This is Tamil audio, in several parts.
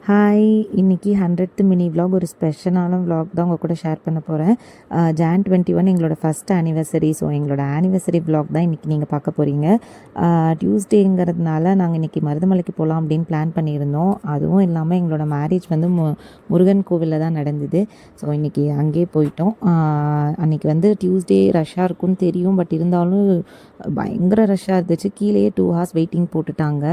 ஹாய்! இன்னைக்கு 100th மினி விலாக் ஒரு ஸ்பெஷலான விலாக் தான் உங்க கூட ஷேர் பண்ண போகிறேன். ஜான் 21 எங்களோட ஃபஸ்ட் ஆனிவர்சரி. ஸோ எங்களோட ஆனிவர்சரி விலாக் தான் இன்றைக்கி நீங்கள் பார்க்க போகிறீங்க. டியூஸ்டேங்கிறதுனால நாங்கள் இன்றைக்கி மருதமலைக்கு போகலாம் அப்படின்னு பிளான் பண்ணியிருந்தோம். அதுவும் இல்லாமல் எங்களோட மேரேஜ் வந்து முருகன் கோவிலில் தான் நடந்தது. ஸோ இன்றைக்கி அங்கேயே போயிட்டோம். அன்றைக்கி வந்து டியூஸ்டே ரஷ்ஷாக இருக்கும்னு தெரியும். பட் இருந்தாலும் பயங்கர ரஷ்ஷாக இருந்துச்சு. கீழேயே 2 ஹார்ஸ் வெயிட்டிங் போட்டுட்டாங்க.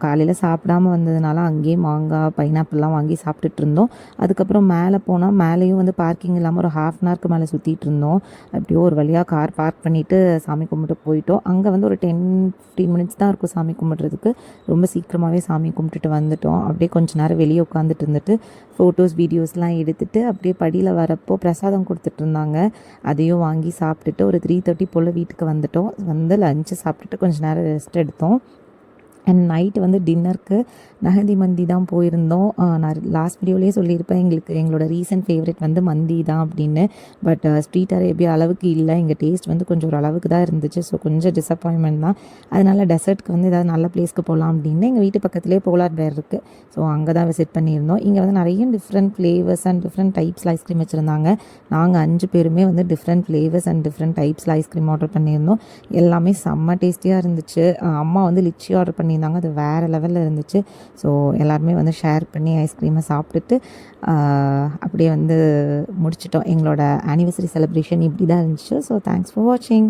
காலையில் சாப்பிடாம வந்ததுனால அங்கேயே மாங்காய், பைனாப்பிள்லாம் வாங்கி சாப்பிட்டுட்டு இருந்தோம். அதுக்கப்புறம் மேலே போனால் மேலேயும் வந்து பார்க்கிங் இல்லாமல் ஒரு 1/2 அன் ஹவருக்கு மேலே சுற்றிட்டு இருந்தோம். அப்படியே ஒரு வழியாக கார் பார்க் பண்ணிவிட்டு சாமி கும்பிட்டு போயிட்டோம். அங்கே வந்து ஒரு 10-15 மினிட்ஸ் தான் இருக்கும் சாமி கும்பிட்றதுக்கு. ரொம்ப சீக்கிரமாகவே சாமி கும்பிட்டுட்டு வந்துட்டோம். அப்படியே கொஞ்ச நேரம் வெளியே உட்காந்துட்டு இருந்துட்டு ஃபோட்டோஸ் வீடியோஸ்லாம் எடுத்துகிட்டு அப்படியே படியில் வரப்போ பிரசாதம் கொடுத்துட்டு இருந்தாங்க. அதையும் வாங்கி சாப்பிட்டுட்டு ஒரு 3:30 போல் வீட்டுக்கு வந்துட்டோம். வந்து லஞ்சு சாப்பிட்டுட்டு கொஞ்சம் நேரம் ரெஸ்ட் எடுத்தோம். அண்ட் நைட்டு வந்து டின்னருக்கு மெஹந்தி மந்தி தான் போயிருந்தோம். நான் லாஸ்ட் வீடியோலேயே சொல்லியிருப்பேன், எங்களோட ரீசன்ட் ஃபேவரெட் வந்து மந்தி தான் அப்படின்னு. பட் ஸ்ட்ரீட் அரேபியா அளவுக்கு இல்லை. எங்கள் டேஸ்ட் வந்து கொஞ்சம் ஒரு அளவுக்கு தான் இருந்துச்சு. ஸோ கொஞ்சம் டிசப்பாயின்மெண்ட் தான். அதனால் டெசர்ட்க்கு வந்து ஏதாவது நல்ல பிளேஸ்க்கு போகலாம் அப்படின்னு எங்கள் வீட்டு பக்கத்துலேயே போலார் பேர் இருக்குது. ஸோ அங்கே தான் விசிட் பண்ணியிருந்தோம். இங்கே வந்து நிறைய டிஃப்ரெண்ட் ஃப்ளேவர்ஸ் அண்ட் டிஃப்ரெண்ட் டைப்ஸில் ஐஸ்கிரீம் வச்சுருந்தாங்க. நாங்கள் 5 பேருமே வந்து டிஃப்ரெண்ட் ஃப்ளேவர்ஸ் அண்ட் டிஃப்ரெண்ட் டைப்ஸில் ஐஸ்கிரீம் ஆர்டர் பண்ணியிருந்தோம். எல்லாமே செம்ம டேஸ்டியாக இருந்துச்சு. அம்மா வந்து லிச்சி ஆர்டர் பண்ணியிருந்தாங்க. அது வேறு லெவலில் இருந்துச்சு. ஸோ எல்லாருமே வந்து ஷேர் பண்ணி ஐஸ்கிரீமை சாப்பிட்டுட்டு அப்படியே வந்து முடிச்சிட்டோம். எங்களோட ஆனிவர்சரி செலிப்ரேஷன் இப்படி தான் இருந்துச்சு. ஸோ தேங்க்ஸ் ஃபார் வாட்சிங்.